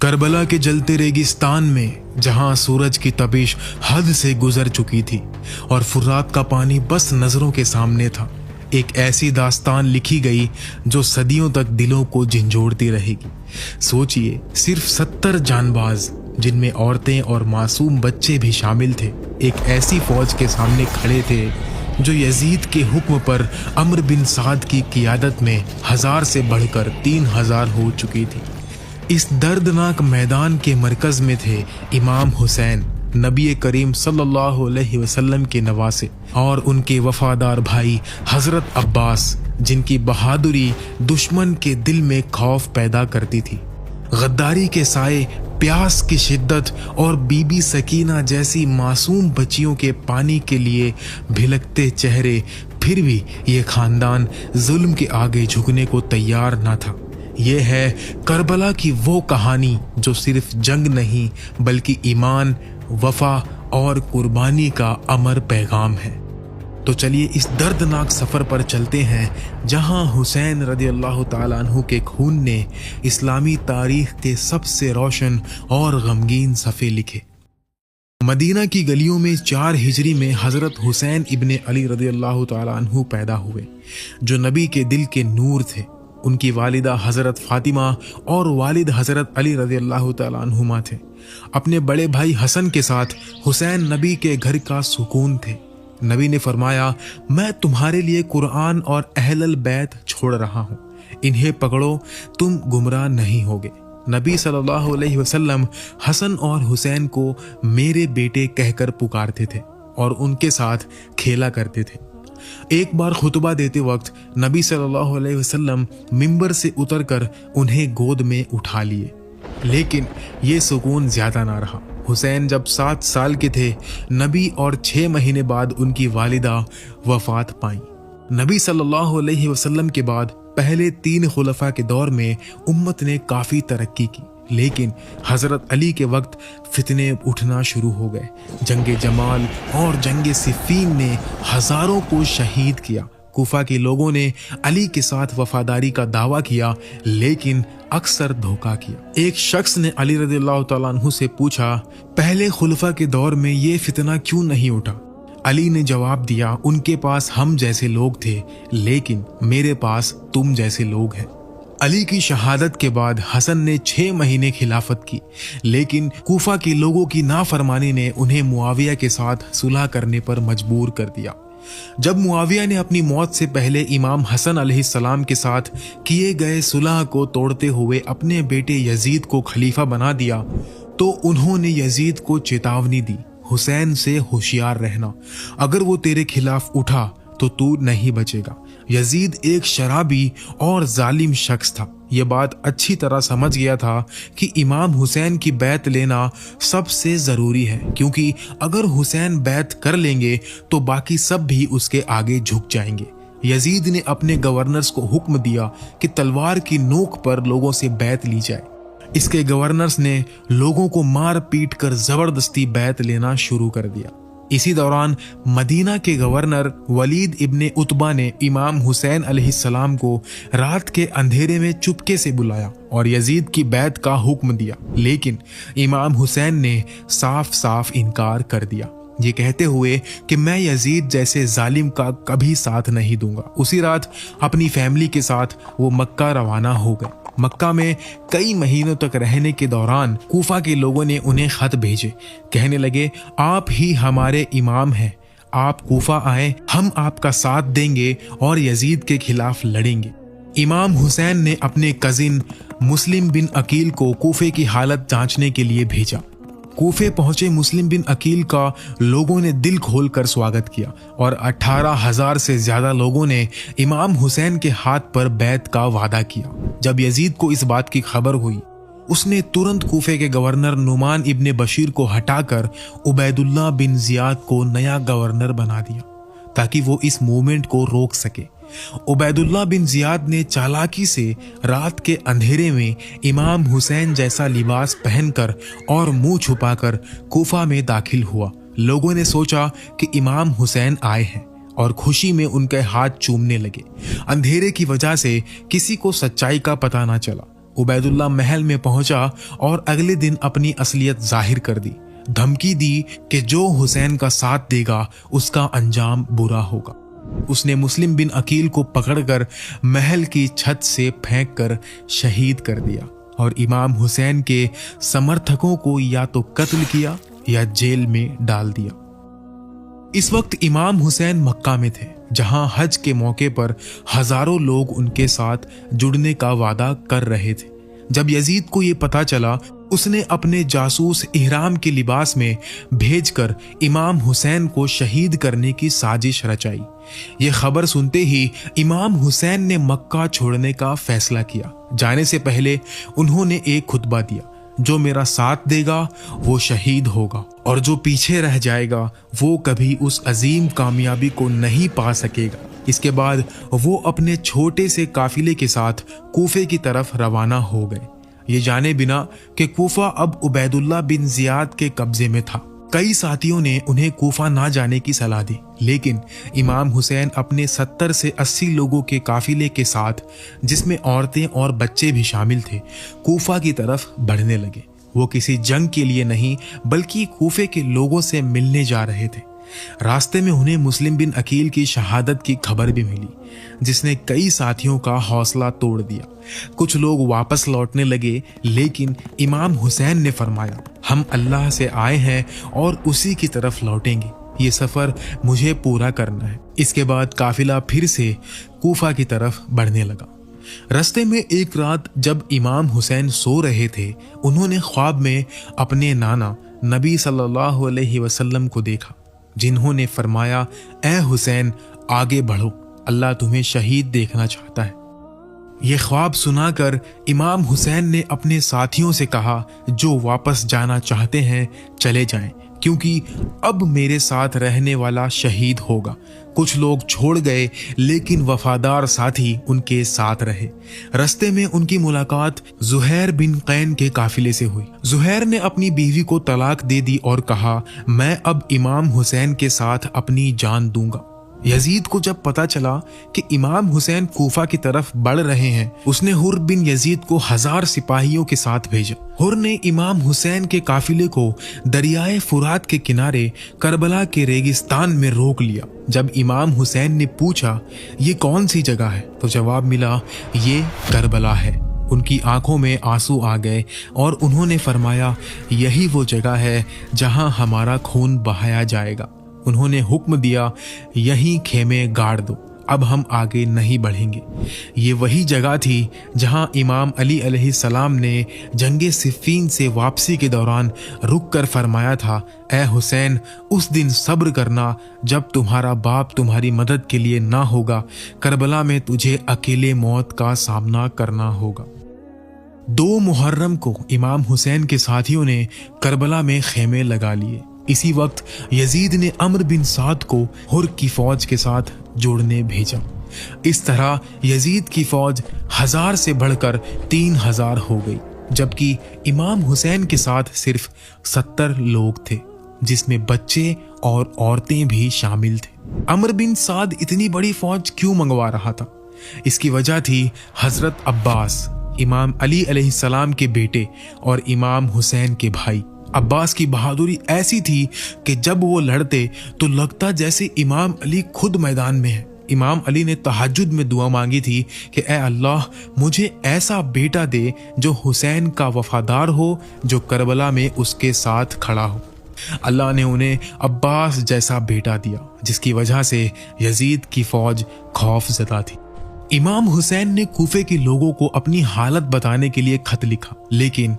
Karbala के जलते रेगिस्तान में जहां सूरज की तपिश हद से गुजर चुकी थी और फुरात का पानी बस नजरों के सामने था, एक ऐसी दास्तान लिखी गई जो सदियों तक दिलों को झंझोड़ती रहेगी। सोचिए, सिर्फ 70 जानबाज, जिनमें औरतें और मासूम बच्चे भी शामिल थे, एक ऐसी फौज के सामने खड़े थे जो यजीद के हुक्म पर अम्र बिन साद की क़ियादत में 1000 से बढ़कर 3000 हो चुकी थी। इस दर्दनाक मैदान के मरकज में थे इमाम हुसैन, नबी करीम सल्लल्लाहु अलैहि वसल्लम के नवासे, और उनके वफादार भाई हजरत अब्बास, जिनकी बहादुरी दुश्मन के दिल में खौफ पैदा करती थी। गद्दारी के साए, प्यास की शिद्दत और बीबी सकीना जैसी मासूम बच्चियों के पानी के लिए भिलकते चेहरे, फिर भी ये खानदान जुल्म के आगे झुकने को तैयार न था। ये है करबला की वो कहानी जो सिर्फ जंग नहीं बल्कि ईमान, वफा और कुर्बानी का अमर पैगाम है। तो चलिए इस दर्दनाक सफ़र पर चलते हैं जहां हुसैन रदियल्लाहु ताला अन्हु के खून ने इस्लामी तारीख के सबसे रोशन और गमगीन सफ़े लिखे। मदीना की गलियों में 4 हिजरी में हज़रत हुसैन इब्ने अली रदियल्लाहु ताला अन्हु पैदा हुए, जो नबी के दिल के नूर थे। उनकी वालिदा हज़रत फ़ातिमा और वालिद हज़रत अली रज़ियल्लाहु ताला अन्हुमा थे। अपने बड़े भाई हसन के साथ हुसैन नबी के घर का सुकून थे। नबी ने फरमाया, मैं तुम्हारे लिए कुरान और अहलल बैत छोड़ रहा हूँ, इन्हें पकड़ो, तुम गुमराह नहीं होगे। नबी सल्लल्लाहु अलैहि वसल्लम हसन और हुसैन को मेरे बेटे कहकर पुकारते थे और उनके साथ खेला करते थे। एक बार खुतबा देते वक्त नबी सल्लल्लाहु अलैहि वसल्लम मिंबर से उतरकर उन्हें गोद में उठा लिए, लेकिन ये सुकून ज्यादा ना रहा। हुसैन जब 7 साल के थे, नबी और 6 महीने बाद उनकी वालिदा वफात पाई। नबी सल्लल्लाहु अलैहि वसल्लम के बाद पहले 3 खुलफा के दौर में उम्मत ने काफ़ी तरक्की की, लेकिन हज़रत अली के वक्त फितने उठना शुरू हो गए। जंगे जमाल और जंगे सिफ़ीन ने हज़ारों को शहीद किया। कूफा के लोगों ने अली के साथ वफादारी का दावा किया, लेकिन अक्सर धोखा किया। एक शख्स ने अली रज़ियल्लाहु ताला अन्हु से पूछा, पहले खुलफा के दौर में ये फितना क्यों नहीं उठा? अली ने जवाब दिया, उनके पास हम जैसे लोग थे, लेकिन मेरे पास तुम जैसे लोग हैं। अली की शहादत के बाद हसन ने 6 महीने खिलाफत की, लेकिन कूफा के लोगों की नाफरमानी ने उन्हें मुआविया के साथ सुलह करने पर मजबूर कर दिया। जब मुआविया ने अपनी मौत से पहले इमाम हसन अलैहिस्सलाम के साथ किए गए सुलह को तोड़ते हुए अपने बेटे यजीद को खलीफा बना दिया, तो उन्होंने यजीद को चेतावनी दी, हुसैन से होशियार रहना, अगर वो तेरे खिलाफ उठा तो तू नहीं बचेगा। यजीद एक शराबी और जालिम शख्स था। यह बात अच्छी तरह समझ गया था कि इमाम हुसैन की बैत लेना सबसे ज़रूरी है, क्योंकि अगर हुसैन बैत कर लेंगे तो बाकी सब भी उसके आगे झुक जाएंगे। यजीद ने अपने गवर्नर्स को हुक्म दिया कि तलवार की नोक पर लोगों से बैत ली जाए। इसके गवर्नर्स ने लोगों को मार पीट कर ज़बरदस्ती बैत लेना शुरू कर दिया। इसी दौरान मदीना के गवर्नर वलीद इब्ने उतबा ने इमाम हुसैन अलैहिस्सलाम को रात के अंधेरे में चुपके से बुलाया और यजीद की बैत का हुक्म दिया, लेकिन इमाम हुसैन ने साफ साफ इनकार कर दिया, ये कहते हुए कि मैं यजीद जैसे जालिम का कभी साथ नहीं दूंगा। उसी रात अपनी फैमिली के साथ वो मक्का रवाना हो गए। मक्का में कई महीनों तक रहने के दौरान कूफा के लोगों ने उन्हें खत भेजे, कहने लगे, आप ही हमारे इमाम हैं, आप कूफा आए, हम आपका साथ देंगे और यजीद के खिलाफ लड़ेंगे। इमाम हुसैन ने अपने कजिन मुस्लिम बिन अकील को कूफे की हालत जांचने के लिए भेजा। कूफे पहुंचे मुस्लिम बिन अकील का लोगों ने दिल खोलकर स्वागत किया और 18,000 से ज्यादा लोगों ने इमाम हुसैन के हाथ पर बैत का वादा किया। जब यजीद को इस बात की खबर हुई, उसने तुरंत कूफे के गवर्नर नुमान इब्ने बशीर को हटाकर उबैदुल्लाह बिन जियाद को नया गवर्नर बना दिया, ताकि वो इस मूवमेंट को रोक सके। उबैदुल्लाह बिन जियाद ने चालाकी से रात के अंधेरे में इमाम हुसैन जैसा लिबास पहनकर और मुंह छुपाकर कूफा में दाखिल हुआ। लोगों ने सोचा कि इमाम हुसैन आए हैं और खुशी में उनके हाथ चूमने लगे। अंधेरे की वजह से किसी को सच्चाई का पता ना चला। उबैदुल्ला महल में पहुंचा और अगले दिन अपनी असलियत जाहिर कर दी। धमकी दी कि जो हुसैन का साथ देगा उसका अंजाम बुरा होगा। उसने मुस्लिम बिन अकील को पकड़कर महल की छत से फेंक कर शहीद कर दिया और इमाम हुसैन के समर्थकों को या तो कत्ल किया या जेल में डाल दिया। इस वक्त इमाम हुसैन मक्का में थे, जहां हज के मौके पर हजारों लोग उनके साथ जुड़ने का वादा कर रहे थे। जब यजीद को ये पता चला, उसने अपने जासूस इहराम के लिबास में भेजकर इमाम हुसैन को शहीद करने की साजिश रचाई। ये खबर सुनते ही इमाम हुसैन ने मक्का छोड़ने का फैसला किया। जाने से पहले उन्होंने एक खुतबा दिया, जो मेरा साथ देगा वो शहीद होगा और जो पीछे रह जाएगा वो कभी उस अजीम कामयाबी को नहीं पा सकेगा। इसके बाद वो अपने छोटे से काफिले के साथ कूफे की तरफ रवाना हो गए, ये जाने बिना कि कूफा अब उबैदुल्ला बिन जियाद के कब्जे में था। कई साथियों ने उन्हें कूफा ना जाने की सलाह दी, लेकिन इमाम हुसैन अपने 70 से 80 लोगों के काफिले के साथ, जिसमें औरतें और बच्चे भी शामिल थे, कूफा की तरफ बढ़ने लगे। वो किसी जंग के लिए नहीं बल्कि कूफे के लोगों से मिलने जा रहे थे। रास्ते में उन्हें मुस्लिम बिन अकील की शहादत की खबर भी मिली, जिसने कई साथियों का हौसला तोड़ दिया। कुछ लोग वापस लौटने लगे, लेकिन इमाम हुसैन ने फरमाया, हम अल्लाह से आए हैं और उसी की तरफ लौटेंगे। ये सफर मुझे पूरा करना है। इसके बाद काफिला फिर से कूफा की तरफ बढ़ने लगा। रास्ते में एक रात जब इमाम हुसैन सो रहे थे, उन्होंने ख्वाब में अपने नाना नबी सल्लल्लाहु अलैहि वसल्लम को देखा, जिन्होंने फरमाया, ए हुसैन आगे बढ़ो, अल्लाह तुम्हें शहीद देखना चाहता है। यह ख्वाब सुनाकर इमाम हुसैन ने अपने साथियों से कहा, जो वापस जाना चाहते हैं चले जाएं, क्योंकि अब मेरे साथ रहने वाला शहीद होगा। कुछ लोग छोड़ गए, लेकिन वफादार साथी उनके साथ रहे। रास्ते में उनकी मुलाकात जुहैर बिन कैन के काफिले से हुई। जुहैर ने अपनी बीवी को तलाक दे दी और कहा, मैं अब इमाम हुसैन के साथ अपनी जान दूंगा। यजीद को जब पता चला कि इमाम हुसैन कूफा की तरफ बढ़ रहे हैं, उसने हुर बिन यजीद को 1000 सिपाहियों के साथ भेजा। हुर ने इमाम हुसैन के काफिले को दरियाए फुरात के किनारे करबला के रेगिस्तान में रोक लिया। जब इमाम हुसैन ने पूछा, ये कौन सी जगह है, तो जवाब मिला, ये करबला है। उनकी आंखों में आंसू आ गए और उन्होंने फरमाया, यही वो जगह है जहां हमारा खून बहाया जाएगा। उन्होंने हुक्म दिया, यहीं खेमे गाड़ दो, अब हम आगे नहीं बढ़ेंगे। ये वही जगह थी जहां इमाम अली अलैहिस्सलाम ने जंगे सिफ़ीन से वापसी के दौरान रुक कर फरमाया था, ए हुसैन, उस दिन सब्र करना जब तुम्हारा बाप तुम्हारी मदद के लिए ना होगा। करबला में तुझे अकेले मौत का सामना करना होगा। 2 मुहर्रम को इमाम हुसैन के साथियों ने करबला में खेमे लगा लिए। इसी वक्त यजीद ने अम्र बिन साद को हुर की फौज के साथ जोड़ने भेजा। इस तरह यजीद की फौज 1000 से बढ़कर 3000 हो गई, जबकि इमाम हुसैन के साथ सिर्फ 70 लोग थे, जिसमें बच्चे और औरतें भी शामिल थे। अम्र बिन साद इतनी बड़ी फौज क्यों मंगवा रहा था? इसकी वजह थी हजरत अब्बास, इमाम अली अलैहिस्सलाम के बेटे और इमाम हुसैन के भाई। अब्बास की बहादुरी ऐसी थी कि जब वो लड़ते तो लगता जैसे इमाम अली खुद मैदान में है। इमाम अली ने तहज्जुद में दुआ मांगी थी कि ए अल्लाह, मुझे ऐसा बेटा दे जो हुसैन का वफादार हो, जो करबला में उसके साथ खड़ा हो। अल्लाह ने उन्हें अब्बास जैसा बेटा दिया, जिसकी वजह से यजीद की फौज खौफजदा थी। इमाम हुसैन ने कूफे के लोगों को अपनी हालत बताने के लिए खत लिखा, लेकिन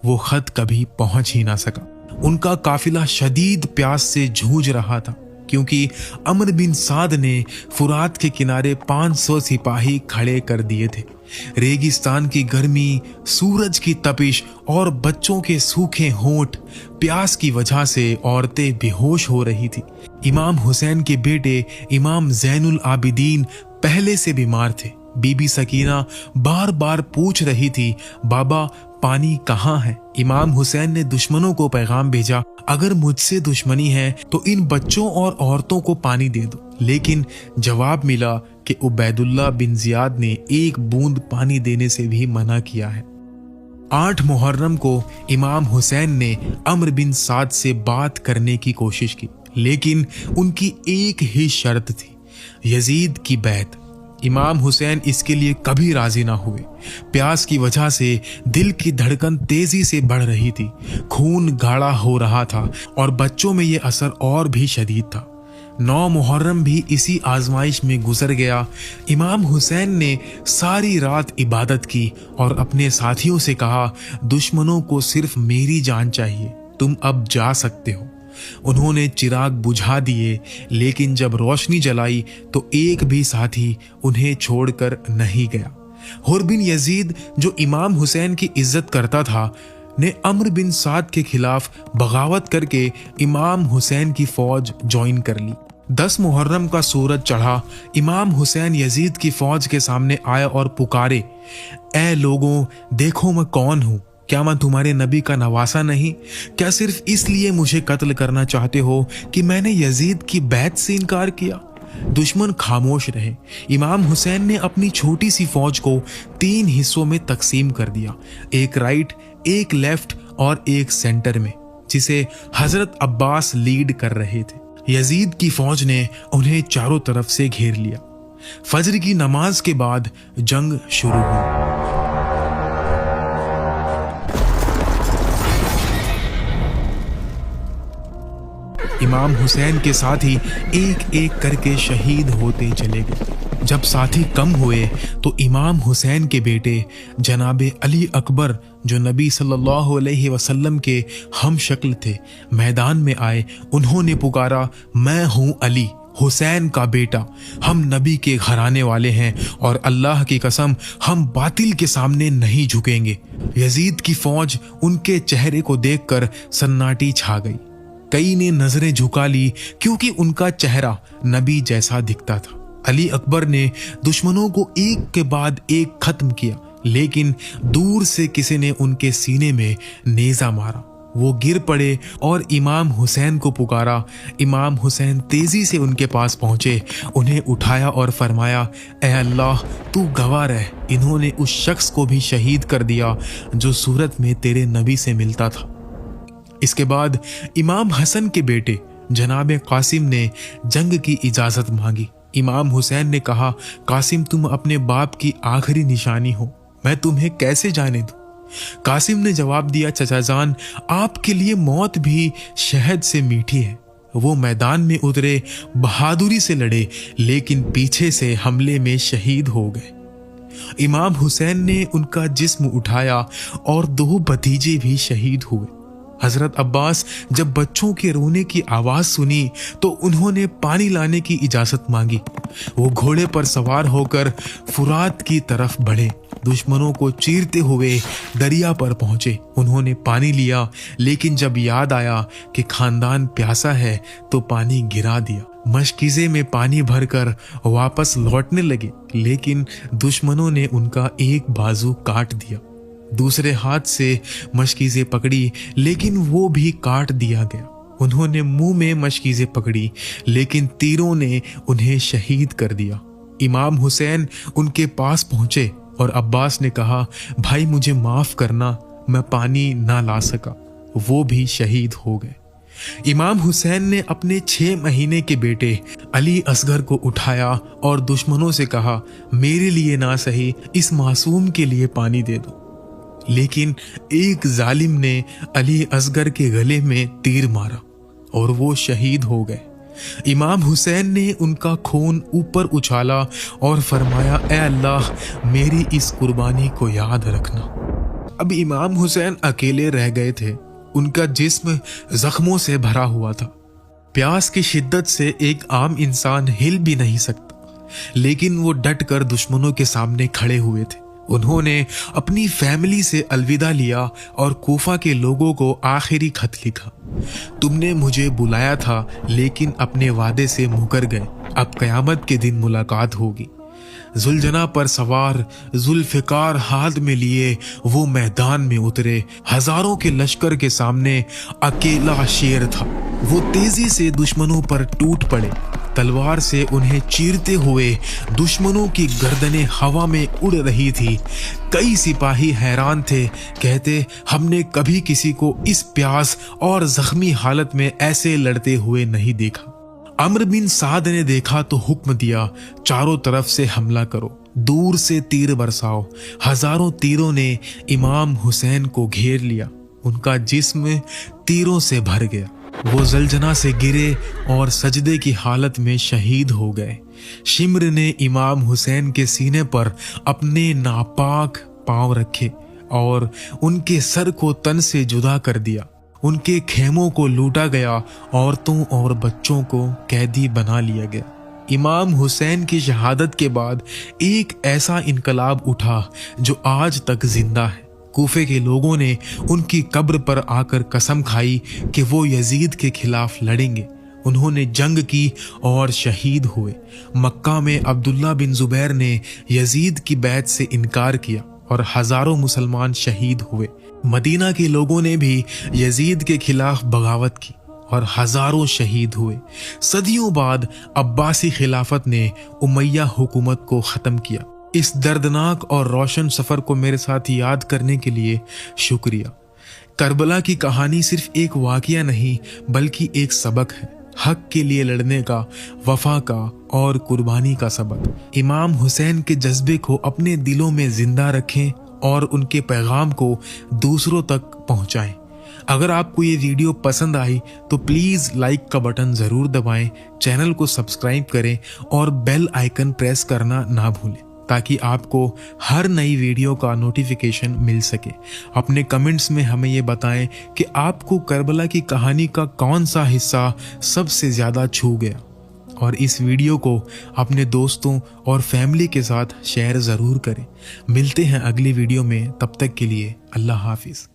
वो खत कभी पहुंच ही ना सका। उनका काफिला शदीद प्यास से जूझ रहा था, क्योंकि अम्र बिन साद ने फुरात के किनारे 500 सिपाही खड़े कर दिए थे। रेगिस्तान की गर्मी, सूरज की तपिश और बच्चों के सूखे होंठ, प्यास की वजह से औरतें बेहोश हो रही थी। इमाम हुसैन के बेटे इमाम ज़ैनुल आबिदीन पहले से बीमार थे। बीबी सकीना बार बार पूछ रही थी, बाबा पानी कहाँ है? इमाम हुसैन ने दुश्मनों को पैगाम भेजा, अगर मुझसे दुश्मनी है तो इन बच्चों और औरतों को पानी दे दो। लेकिन जवाब मिला कि उबैदुल्ला बिन जियाद ने एक बूंद पानी देने से भी मना किया है। 8 मुहर्रम को इमाम हुसैन ने अम्र बिन साद से बात करने की कोशिश की, लेकिन उनकी एक ही शर्त थी, यजीद की बैत। इमाम हुसैन इसके लिए कभी राजी ना हुए। प्यास की वजह से दिल की धड़कन तेजी से बढ़ रही थी, खून गाढ़ा हो रहा था और बच्चों में ये असर और भी शदीद था। 9 मुहर्रम भी इसी आजमाइश में गुजर गया। इमाम हुसैन ने सारी रात इबादत की और अपने साथियों से कहा, दुश्मनों को सिर्फ मेरी जान चाहिए, तुम अब जा सकते हो। उन्होंने चिराग बुझा दिए, लेकिन जब रोशनी जलाई तो एक भी साथी उन्हें छोड़कर नहीं गया। हुर बिन यजीद, जो इमाम हुसैन की इज्जत करता था, ने अम्र बिन साद के खिलाफ बगावत करके इमाम हुसैन की फौज ज्वाइन कर ली। 10 मुहर्रम का सूरज चढ़ा। इमाम हुसैन यजीद की फौज के सामने आए और पुकारे, ऐ लोगों, देखो मैं कौन हूं। क्या मैं तुम्हारे नबी का नवासा नहीं? क्या सिर्फ इसलिए मुझे कत्ल करना चाहते हो कि मैंने यजीद की बैत से इनकार किया? दुश्मन खामोश रहे। इमाम हुसैन ने अपनी छोटी सी फौज को 3 हिस्सों में तकसीम कर दिया, एक राइट, एक लेफ्ट और एक सेंटर में, जिसे हजरत अब्बास लीड कर रहे थे। यजीद की फौज ने उन्हें चारों तरफ से घेर लिया। फजर की नमाज के बाद जंग शुरू हुई। इमाम हुसैन के साथी एक एक करके शहीद होते चले गए। जब साथी कम हुए तो इमाम हुसैन के बेटे जनाबे अली अकबर, जो नबी सल्लल्लाहु अलैहि वसल्लम के हम शक्ल थे, मैदान में आए। उन्होंने पुकारा, मैं हूं अली, हुसैन का बेटा। हम नबी के घराने वाले हैं और अल्लाह की कसम, हम बातिल के सामने नहीं झुकेंगे। यजीद की फौज उनके चेहरे को देखकर सन्नाटी छा गई। कई ने नजरें झुका ली क्योंकि उनका चेहरा नबी जैसा दिखता था। अली अकबर ने दुश्मनों को एक के बाद एक खत्म किया, लेकिन दूर से किसी ने उनके सीने में नेजा मारा। वो गिर पड़े और इमाम हुसैन को पुकारा। इमाम हुसैन तेजी से उनके पास पहुंचे, उन्हें उठाया और फरमाया, ए अल्लाह, तू गवाह रह, इन्होंने उस शख्स को भी शहीद कर दिया जो सूरत में तेरे नबी से मिलता था। इसके बाद इमाम हसन के बेटे जनाबे कासिम ने जंग की इजाजत मांगी। इमाम हुसैन ने कहा, कासिम, तुम अपने बाप की आखिरी निशानी हो, मैं तुम्हें कैसे जाने दूं? कासिम ने जवाब दिया, चचा जान, आपके लिए मौत भी शहद से मीठी है। वो मैदान में उतरे, बहादुरी से लड़े, लेकिन पीछे से हमले में शहीद हो गए। इमाम हुसैन ने उनका जिस्म उठाया और 2 भतीजे भी शहीद हुए। हजरत अब्बास जब बच्चों के रोने की आवाज सुनी तो उन्होंने पानी लाने की इजाजत मांगी। वो घोड़े पर सवार होकर फुरात की तरफ बढ़े। दुश्मनों को चीरते हुए दरिया पर पहुंचे। उन्होंने पानी लिया, लेकिन जब याद आया कि खानदान प्यासा है तो पानी गिरा दिया। मशकीज़े में पानी भरकर वापस लौटने लगे, लेकिन दुश्मनों ने उनका एक बाजू काट दिया। दूसरे हाथ से मशकीज़े पकड़ी, लेकिन वो भी काट दिया गया। उन्होंने मुंह में मशकीज़े पकड़ी, लेकिन तीरों ने उन्हें शहीद कर दिया। इमाम हुसैन उनके पास पहुंचे और अब्बास ने कहा, भाई मुझे माफ करना, मैं पानी ना ला सका। वो भी शहीद हो गए। इमाम हुसैन ने अपने 6 महीने के बेटे अली असगर को उठाया और दुश्मनों से कहा, मेरे लिए ना सही, इस मासूम के लिए पानी दे दो। लेकिन एक जालिम ने अली असगर के गले में तीर मारा और वो शहीद हो गए। इमाम हुसैन ने उनका खून ऊपर उछाला और फरमाया, ए अल्लाह, मेरी इस कुर्बानी को याद रखना। अब इमाम हुसैन अकेले रह गए थे। उनका जिस्म जख्मों से भरा हुआ था। प्यास की शिद्दत से एक आम इंसान हिल भी नहीं सकता, लेकिन वो डट कर दुश्मनों के सामने खड़े हुए थे। उन्होंने अपनी फैमिली से अलविदा लिया और कूफा के लोगों को आखिरी खत लिखा। तुमने मुझे बुलाया था, लेकिन अपने वादे से मुकर गए। अब कयामत के दिन मुलाकात होगी। जुलजना पर सवार, जुल्फिकार हाथ में लिए वो मैदान में उतरे। हजारों के लश्कर के सामने अकेला शेर था। वो तेजी से दुश्मनों पर टूट पड़े। तलवार से उन्हें चीरते हुए दुश्मनों की गर्दनें हवा में उड़ रही थी। कई सिपाही हैरान थे, कहते हमने कभी किसी को इस प्यास और जख्मी हालत में ऐसे लड़ते हुए नहीं देखा। अम्र बिन साद ने देखा तो हुक्म दिया, चारों तरफ से हमला करो, दूर से तीर बरसाओ। हजारों तीरों ने इमाम हुसैन को घेर लिया। उनका जिस्म तीरों से भर गया। वो जलजना से गिरे और सजदे की हालत में शहीद हो गए। शिम्र ने इमाम हुसैन के सीने पर अपने नापाक पांव रखे और उनके सर को तन से जुदा कर दिया। उनके खेमों को लूटा गया, औरतों और बच्चों को कैदी बना लिया गया। इमाम हुसैन की शहादत के बाद एक ऐसा इनकलाब उठा जो आज तक जिंदा है। कूफे के लोगों ने उनकी कब्र पर आकर कसम खाई कि वो यजीद के खिलाफ लड़ेंगे। उन्होंने जंग की और शहीद हुए। मक्का में अब्दुल्ला बिन जुबैर ने यजीद की बैत से इनकार किया और हजारों मुसलमान शहीद हुए। मदीना के लोगों ने भी यजीद के खिलाफ बगावत की और हजारों शहीद हुए। सदियों बाद अब्बासी खिलाफत ने उमैया हुकूमत को ख़त्म किया। इस दर्दनाक और रोशन सफ़र को मेरे साथ याद करने के लिए शुक्रिया। करबला की कहानी सिर्फ एक वाक़या नहीं बल्कि एक सबक है, हक के लिए लड़ने का, वफा का और कुर्बानी का सबक। इमाम हुसैन के जज्बे को अपने दिलों में जिंदा रखें और उनके पैगाम को दूसरों तक पहुंचाएं। अगर आपको ये वीडियो पसंद आई तो प्लीज़ लाइक का बटन ज़रूर दबाएं, चैनल को सब्सक्राइब करें और बेल आइकन प्रेस करना ना भूलें ताकि आपको हर नई वीडियो का नोटिफिकेशन मिल सके। अपने कमेंट्स में हमें ये बताएं कि आपको करबला की कहानी का कौन सा हिस्सा सबसे ज़्यादा छू गया, और इस वीडियो को अपने दोस्तों और फैमिली के साथ शेयर ज़रूर करें। मिलते हैं अगली वीडियो में, तब तक के लिए अल्लाह हाफिज़।